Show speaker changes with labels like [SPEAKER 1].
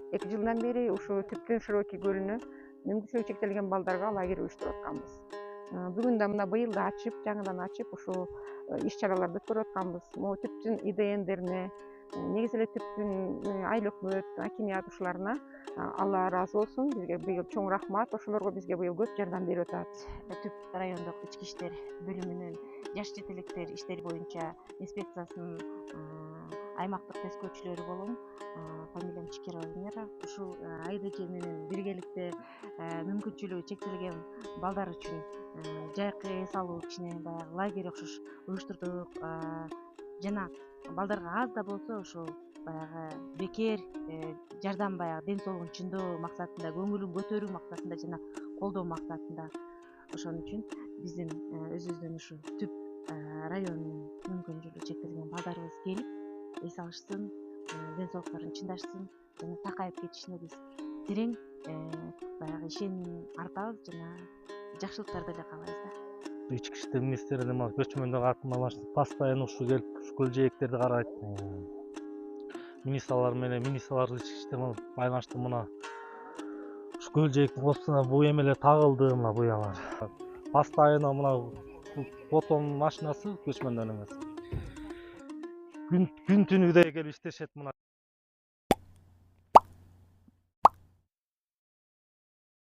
[SPEAKER 1] Эки жылдан бери ушу Түптүн Широкий көлүнө мүмкүнчүлүгү чектелген балдарга лагерь уюштуруп атканбыз. Бүгүн да мына быйыл да ачып, жаңыдан ачып ушул иш чараларды өткөрүп атканбыз. Могу Түптүн ИДНдерине, негизи эле Түптүн айыл өкмөт, акимият ушуларына Алла ыраазы болсун. Бизге быйыл чоң рахмат. Ошолорго бизге быйыл көп жардам берип атат. Түп райондук ички иштер бөлүмүнүн жаш четеликтер иштери боюнча инспекциясынын аймактык тескөөчүлөрү болом. Фамилиям Чикирова Венера. Ушул АИДЖ менен биргеликте мүмкүнчүлүгү чектелген балдар үчүн жайкы эс алуу кичине баягы лагерь окшош уюштурдук. Жана балдарга аз да болсо ошол баягы бекер жардам, баягы ден соолугун чыңдоо максатында, көңүлүн көтөрүү максатында жана колдоо максатында. Ошон үчүн биздин өзүбүздүн ушу Түп районунун мүмкүнчүлүгү чектелген балдарыбыз келип эс алышсын, ден соолуктарын чыңдашсын жана сакайып кетишине биз терең баягы ишеним артабыз жана жакшылыктарды эле каалайбыз да.
[SPEAKER 2] Ички иштер министрлигине мына көчмөндөг аким постоянно ушу келип ушу көл жээктерди карайт. Министрлар менен министрлар ички иштер байланыштуу мына ушу көл жээктин ортосуна буу эмелер тагылды, мына буялар. Постоянно мына фотонун машинасы көчмөндөн эмес. Күн түнүгүдөй келип иштешет мына.